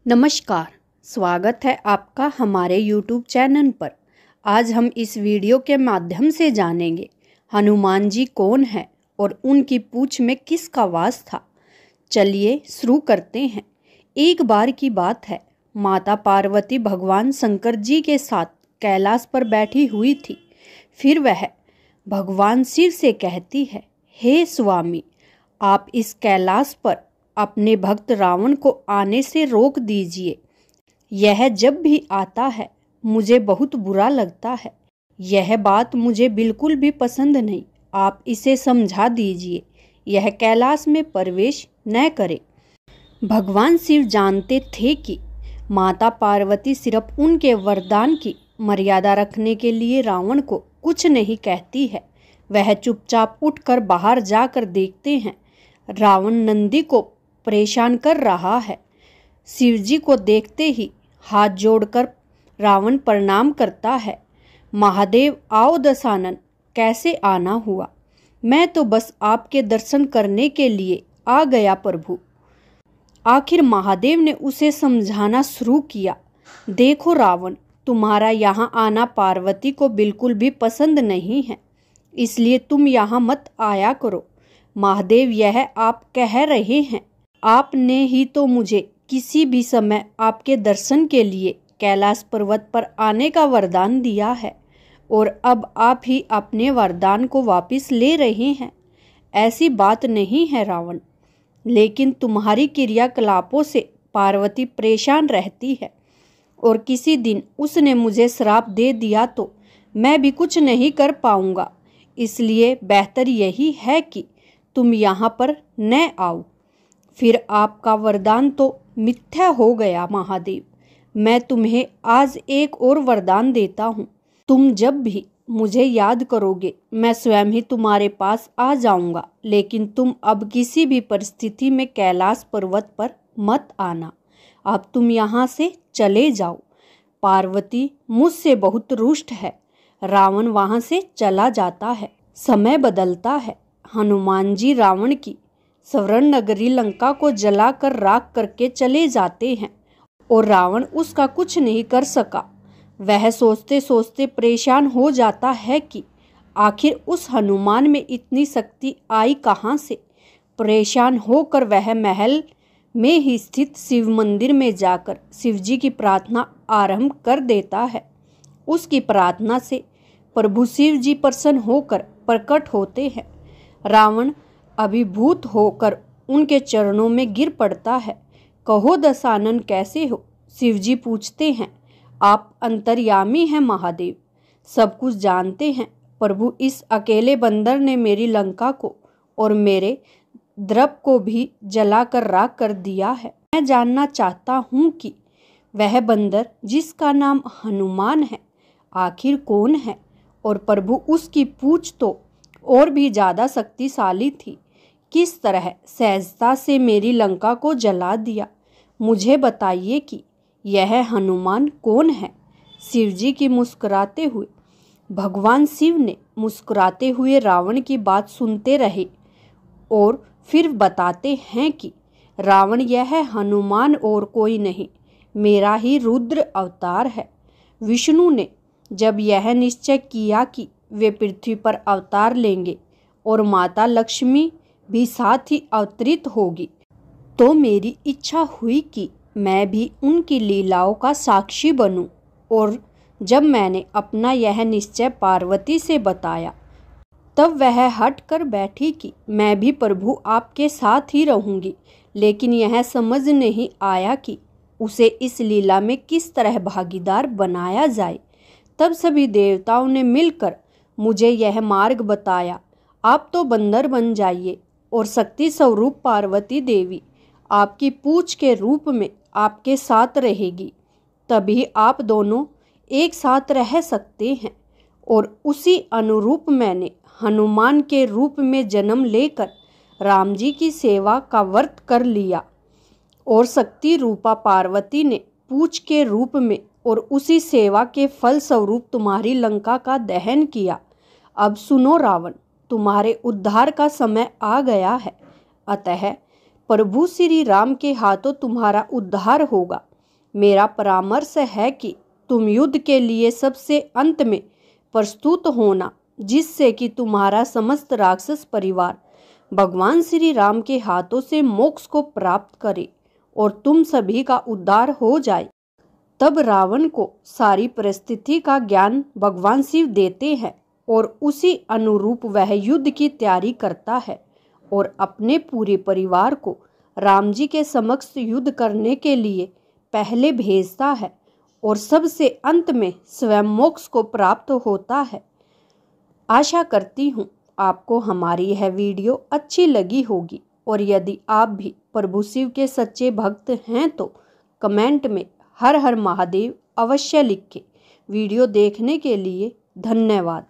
नमस्कार, स्वागत है आपका हमारे YouTube चैनल पर। आज हम इस वीडियो के माध्यम से जानेंगे हनुमान जी कौन है और उनकी पूंछ में किसका वास था। चलिए शुरू करते हैं। एक बार की बात है, माता पार्वती भगवान शंकर जी के साथ कैलाश पर बैठी हुई थी। फिर वह भगवान शिव से कहती है, हे स्वामी, आप इस कैलाश पर अपने भक्त रावण को आने से रोक दीजिए। यह जब भी आता है मुझे बहुत बुरा लगता है। यह बात मुझे बिल्कुल भी पसंद नहीं। आप इसे समझा दीजिए, यह कैलाश में प्रवेश न करे। भगवान शिव जानते थे कि माता पार्वती सिर्फ उनके वरदान की मर्यादा रखने के लिए रावण को कुछ नहीं कहती है। वह चुपचाप उठकर बाहर जाकर देखते हैं, रावण नंदी को परेशान कर रहा है। शिवजी को देखते ही हाथ जोड़कर रावण प्रणाम करता है। महादेव आओ दशानन, कैसे आना हुआ? मैं तो बस आपके दर्शन करने के लिए आ गया प्रभु। आखिर महादेव ने उसे समझाना शुरू किया, देखो रावण, तुम्हारा यहाँ आना पार्वती को बिल्कुल भी पसंद नहीं है, इसलिए तुम यहाँ मत आया करो। महादेव, यह आप कह रहे हैं? आपने ही तो मुझे किसी भी समय आपके दर्शन के लिए कैलाश पर्वत पर आने का वरदान दिया है और अब आप ही अपने वरदान को वापस ले रहे हैं। ऐसी बात नहीं है रावण, लेकिन तुम्हारी क्रियाकलापों से पार्वती परेशान रहती है और किसी दिन उसने मुझे श्राप दे दिया तो मैं भी कुछ नहीं कर पाऊंगा। इसलिए बेहतर यही है कि तुम यहाँ पर न आओ। फिर आपका वरदान तो मिथ्या हो गया महादेव। मैं तुम्हें आज एक और वरदान देता हूँ। तुम जब भी मुझे याद करोगे मैं स्वयं ही तुम्हारे पास आ जाऊंगा, लेकिन तुम अब किसी भी परिस्थिति में कैलाश पर्वत पर मत आना। अब तुम यहाँ से चले जाओ। पार्वती मुझसे बहुत रुष्ट है। रावण वहाँ से चला जाता है। समय बदलता है। हनुमान जी रावण की स्वर्ण नगरी लंका को जलाकर राख करके चले जाते हैं और रावण उसका कुछ नहीं कर सका। वह सोचते सोचते परेशान हो जाता है कि आखिर उस हनुमान में इतनी शक्ति आई कहाँ से। परेशान होकर वह महल में ही स्थित शिव मंदिर में जाकर शिवजी की प्रार्थना आरंभ कर देता है। उसकी प्रार्थना से प्रभु शिव जी प्रसन्न होकर प्रकट होते हैं। रावण अभिभूत होकर उनके चरणों में गिर पड़ता है। कहो दशानन, कैसे हो? शिवजी पूछते हैं। आप अंतर्यामी हैं महादेव, सब कुछ जानते हैं। प्रभु, इस अकेले बंदर ने मेरी लंका को और मेरे द्रप को भी जलाकर राख कर दिया है। मैं जानना चाहता हूँ कि वह बंदर जिसका नाम हनुमान है आखिर कौन है? और प्रभु, उसकी पूंछ तो और भी ज़्यादा शक्तिशाली थी। किस तरह सहजता से मेरी लंका को जला दिया? मुझे बताइए कि यह हनुमान कौन है? शिवजी की मुस्कुराते हुए भगवान शिव ने मुस्कुराते हुए रावण की बात सुनते रहे और फिर बताते हैं कि रावण, यह हनुमान और कोई नहीं, मेरा ही रुद्र अवतार है। विष्णु ने जब यह निश्चय किया कि वे पृथ्वी पर अवतार लेंगे और माता लक्ष्मी भी साथ ही अवतरित होगी, तो मेरी इच्छा हुई कि मैं भी उनकी लीलाओं का साक्षी बनूं। और जब मैंने अपना यह निश्चय पार्वती से बताया, तब वह हट कर बैठी कि मैं भी प्रभु आपके साथ ही रहूंगी। लेकिन यह समझ नहीं आया कि उसे इस लीला में किस तरह भागीदार बनाया जाए। तब सभी देवताओं ने मिलकर मुझे यह मार्ग बताया, आप तो बंदर बन जाइए और शक्ति स्वरूप पार्वती देवी आपकी पूंछ के रूप में आपके साथ रहेगी। तभी आप दोनों एक साथ रह सकते हैं। और उसी अनुरूप मैंने हनुमान के रूप में जन्म लेकर राम जी की सेवा का व्रत कर लिया और शक्ति रूपा पार्वती ने पूंछ के रूप में और उसी सेवा के फल स्वरूप तुम्हारी लंका का दहन किया। अब सुनो रावण, तुम्हारे उद्धार का समय आ गया है। अतः प्रभु श्री राम के हाथों तुम्हारा उद्धार होगा। मेरा परामर्श है कि तुम युद्ध के लिए सबसे अंत में प्रस्तुत होना, जिससे कि तुम्हारा समस्त राक्षस परिवार भगवान श्री राम के हाथों से मोक्ष को प्राप्त करे और तुम सभी का उद्धार हो जाए। तब रावण को सारी परिस्थिति का ज्ञान भगवान शिव देते हैं और उसी अनुरूप वह युद्ध की तैयारी करता है और अपने पूरे परिवार को राम जी के समक्ष युद्ध करने के लिए पहले भेजता है और सबसे अंत में स्वयं मोक्ष को प्राप्त होता है। आशा करती हूँ आपको हमारी यह वीडियो अच्छी लगी होगी और यदि आप भी प्रभु शिव के सच्चे भक्त हैं तो कमेंट में हर हर महादेव अवश्य लिखें। वीडियो देखने के लिए धन्यवाद।